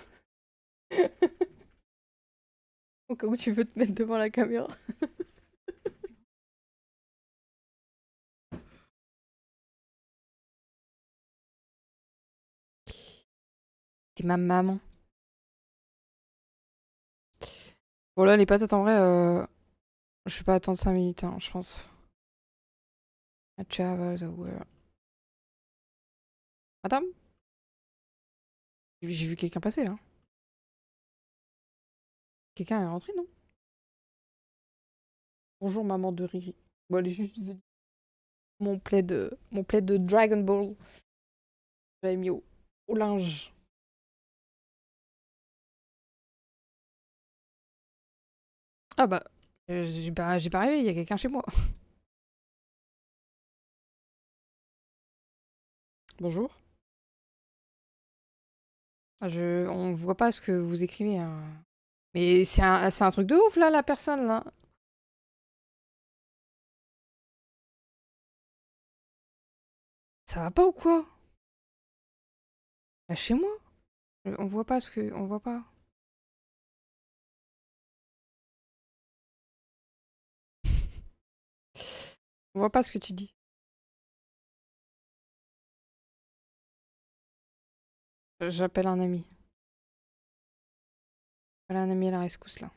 Au cas où tu veux te mettre devant la caméra. T'es ma maman. Bon, là, les patates, en vrai, je vais pas attendre 5 minutes, hein, je pense. I travel the world. Madame? J'ai vu quelqu'un passer, là. Quelqu'un est rentré, non? Bonjour, maman de Riri. Bon, elle est juste venue. Mon plaid de Dragon Ball. J'avais mis au linge. Ah bah, j'ai pas rêvé, il y a quelqu'un chez moi. Bonjour. On voit pas ce que vous écrivez, hein. Mais c'est un truc de ouf, là, la personne, là. Ça va pas ou quoi? Lâchez-moi. On voit pas ce que... On voit pas. On voit pas ce que tu dis. J'appelle un ami. J'appelle un ami à la rescousse, là.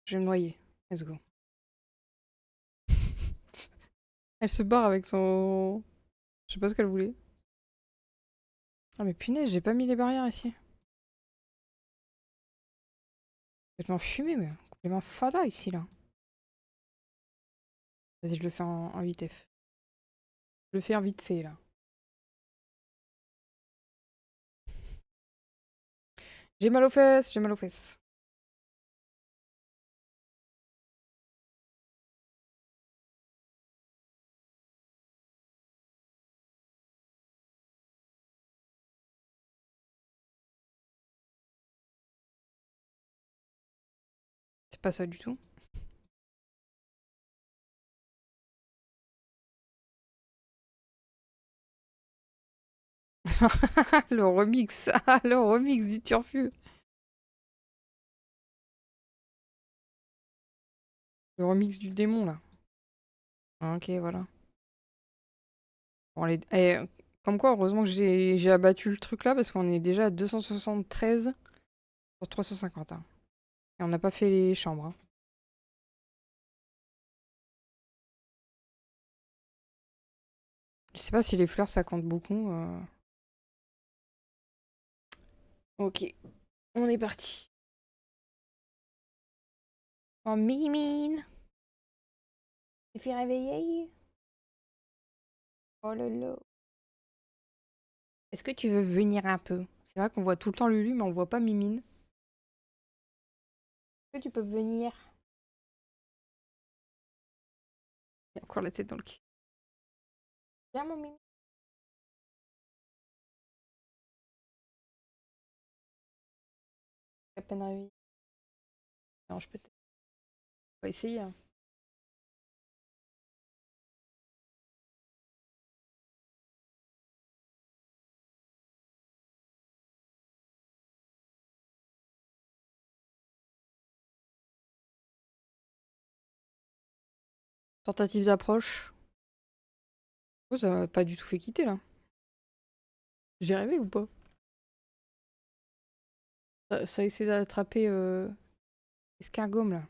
Je vais me noyer. Let's go. Elle se barre avec son... Je sais pas ce qu'elle voulait. Ah mais punaise, j'ai pas mis les barrières ici. Complètement fumé, mais complètement fada ici, là. Vas-y, je le fais en 8F. Je le fais en vite fait, là. J'ai mal aux fesses, j'ai mal aux fesses. C'est pas ça du tout. Le remix, le remix du turfu. Le remix du démon, là. Ah, ok, voilà. Bon, comme quoi, heureusement que j'ai abattu le truc là, parce qu'on est déjà à 273 sur 350. Hein. Et on n'a pas fait les chambres. Hein. Je sais pas si les fleurs, ça compte beaucoup. Ok, on est parti. Oh, Mimine, tu fais réveiller? Oh là là. Est-ce que tu veux venir un peu? C'est vrai qu'on voit tout le temps Lulu, mais on voit pas Mimine. Est-ce que tu peux venir? Il y a encore la tête dans le cul. Viens, mon Mimine. À peine réveillé. Non, je peux peut-être. On va essayer. Hein. Tentative d'approche. Oh, ça m'a pas du tout fait quitter là. J'ai rêvé ou pas? Ça essaie d'attraper Escargome là.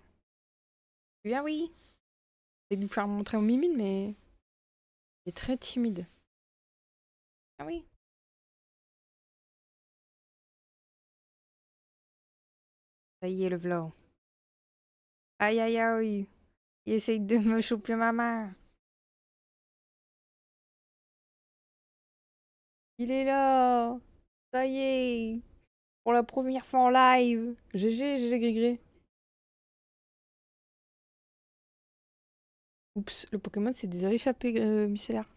Bien oui. Et de lui faire montrer au Mimine, mais il est très timide. Ah oui. Ça y est, le vlog. Aïe aïe aïe. Il essaye de me choper ma main. Il est là. Ça y est. Pour la première fois en live. GG, GG Gris. Oups, le Pokémon s'est déjà échappé, micellaire.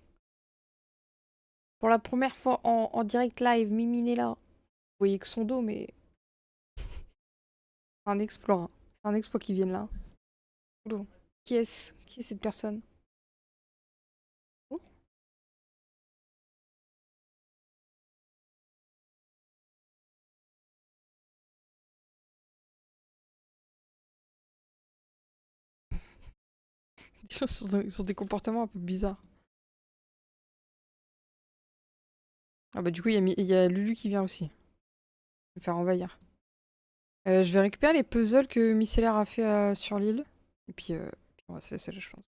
Pour la première fois en direct live, Mimine est là. Vous voyez que son dos, mais c'est un exploit. Hein. C'est un exploit qu'il vienne là. Oula. Qui est-ce? Qui est cette personne? Oh. Les gens sont des comportements un peu bizarres. Ah bah du coup, il y a Lulu qui vient aussi. Me faire envahir. Je vais récupérer les puzzles que Micellaire a fait sur l'île. Et puis on va se laisser là, je pense.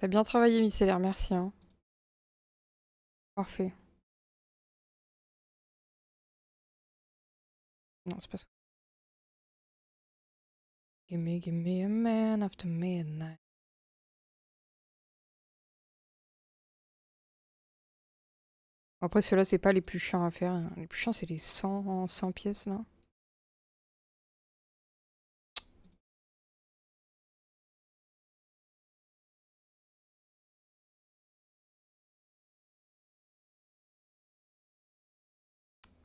T'as bien travaillé, Micellaire, merci. Hein. Parfait. Non, c'est pas ça. Give me a man after midnight. Après, ceux-là, c'est pas les plus chiants à faire. Hein. Les plus chiants, c'est les 100 pièces, là.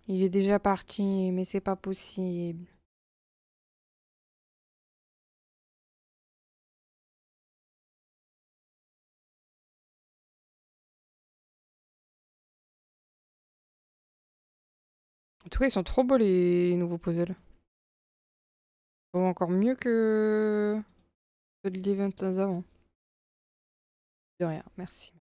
Il est déjà parti, mais c'est pas possible. En tout cas, ils sont trop beaux, les nouveaux puzzles. Oh, encore mieux que de l'event d'avant. De rien, merci.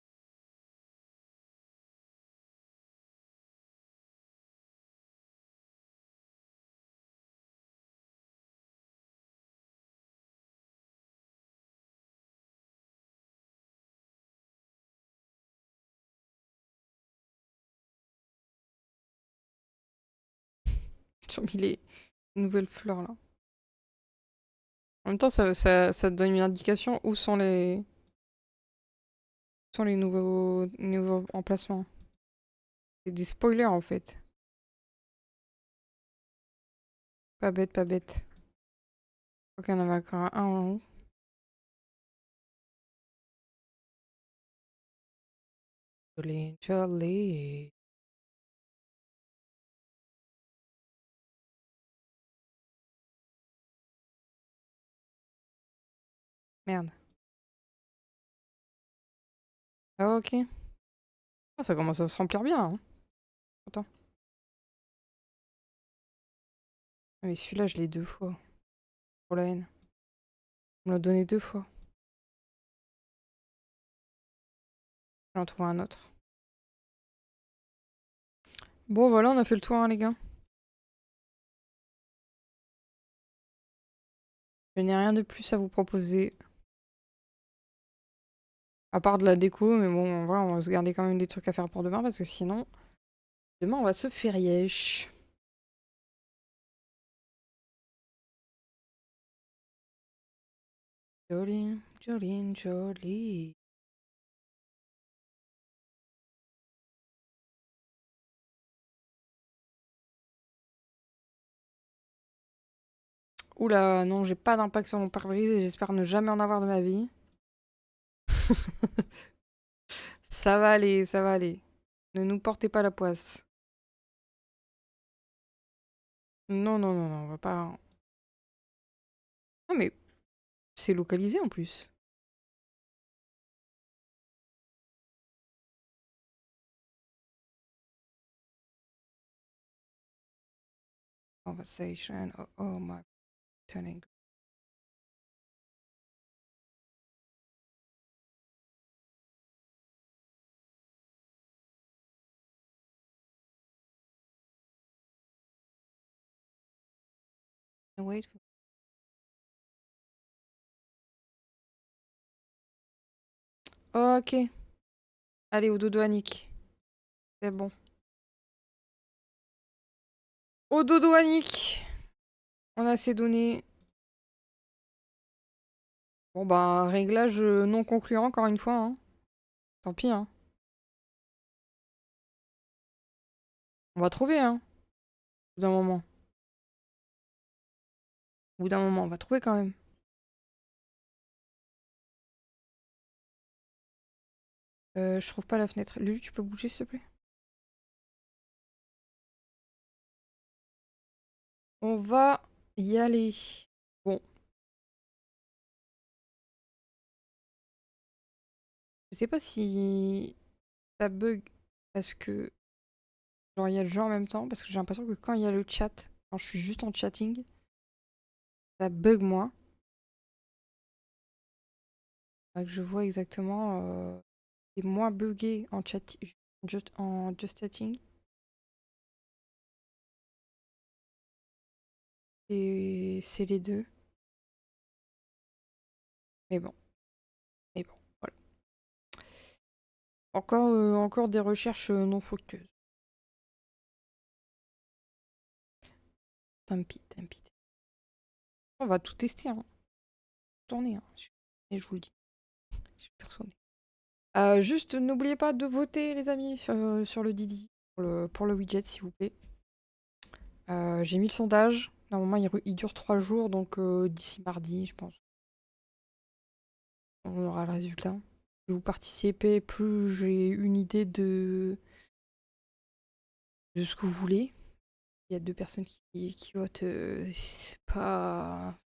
Ils ont mis les nouvelles fleurs, là. En même temps, ça te donne une indication où sont les nouveaux emplacements. C'est des spoilers, en fait. Pas bête, pas bête. Ok, on en avait encore un en haut. Joli, joli. Merde. Ah, ok. Ah, ça commence à se remplir bien, hein. Attends. Ah, mais celui-là, je l'ai 2 fois. Pour la haine. On me l'a donné 2 fois. J'en trouve un autre. Bon, voilà, on a fait le tour, hein, les gars. Je n'ai rien de plus à vous proposer. À part de la déco, mais bon, en vrai, on va se garder quand même des trucs à faire pour demain, parce que sinon, demain, on va se faire yesh. Jolene, Jolene, jolie. Oula, non, j'ai pas d'impact sur mon pare-brise et j'espère ne jamais en avoir de ma vie. Ça va aller, ça va aller. Ne nous portez pas la poisse. Non, non, non, non, on va pas... Ah, mais c'est localisé en plus. Conversation, oh my... Turning. Wait. Ok. Allez, au dodo Annick. C'est bon. Au dodo Annick. On a assez donné. Bon bah, réglage non concluant encore une fois. Hein. Tant pis, hein. On va trouver, hein. Au bout d'un moment. Au bout d'un moment, on va trouver quand même. Je trouve pas la fenêtre. Lulu, tu peux bouger s'il te plaît? On va y aller. Bon. Je sais pas si ça bug parce que genre il y a le jeu en même temps. Parce que j'ai l'impression que quand il y a le chat, quand je suis juste en chatting, ça bug moi. Faudrait que je vois exactement. C'est moins buggé en chat, just chatting. Et c'est les deux. Mais bon. Mais bon, voilà. Encore des recherches non fructueuses. Tant pis, tant pis. On va tout tester, hein. Tourner, hein. Et je vous le dis. Je vais tout retourner. Juste, n'oubliez pas de voter, les amis, sur le Didi. Pour le widget, s'il vous plaît. J'ai mis le sondage. Normalement, il dure 3 jours, donc d'ici mardi, je pense. On aura le résultat. Plus vous participez, plus j'ai une idée de ce que vous voulez. Il y a 2 personnes qui votent. C'est pas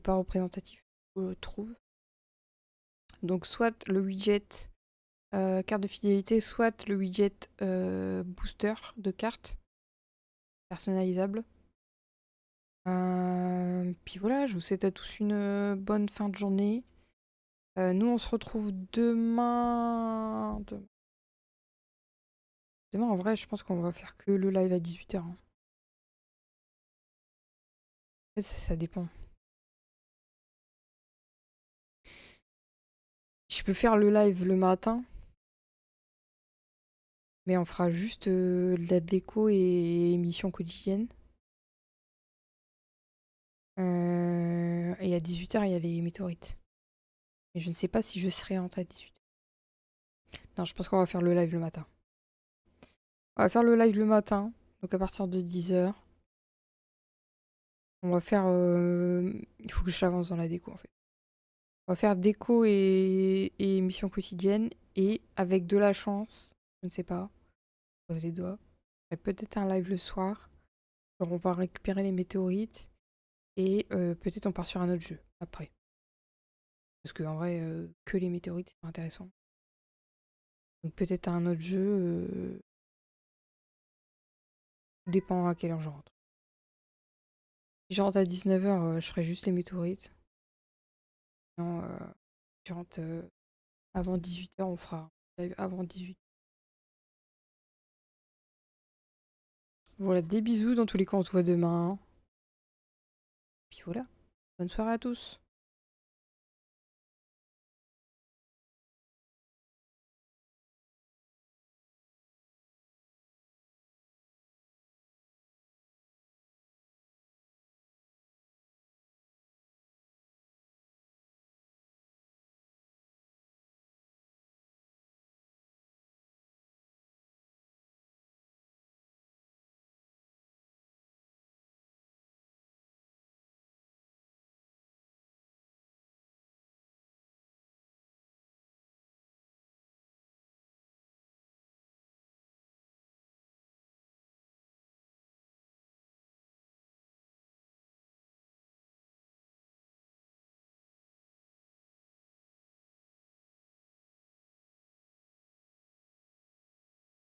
représentatif, je trouve. Donc, soit le widget carte de fidélité, soit le widget booster de carte personnalisable. Puis voilà, je vous souhaite à tous une bonne fin de journée. Nous, on se retrouve demain. Demain, en vrai, je pense qu'on va faire que le live à 18h. En fait, ça dépend. Je peux faire le live le matin, mais on fera juste de la déco et l'émission quotidienne. Et à 18h, il y a les météorites. Mais je ne sais pas si je serai rentrée à 18h. Non, je pense qu'on va faire le live le matin. On va faire le live le matin, donc à partir de 10h. On va faire... Il faut que j'avance dans la déco, en fait. On va faire déco et émission quotidienne. Et avec de la chance, je ne sais pas, je pose les doigts, il y a peut-être un live le soir. Genre on va récupérer les météorites. Et peut-être on part sur un autre jeu, après. Parce qu'en vrai, que les météorites, c'est pas intéressant. Donc peut-être un autre jeu... dépend à quelle heure je rentre. Si je rentre à 19h, je ferai juste les météorites. Sinon, si je rentre avant 18h, on fera un live avant 18h. Voilà, des bisous. Dans tous les cas, on se voit demain. Puis voilà. Bonne soirée à tous.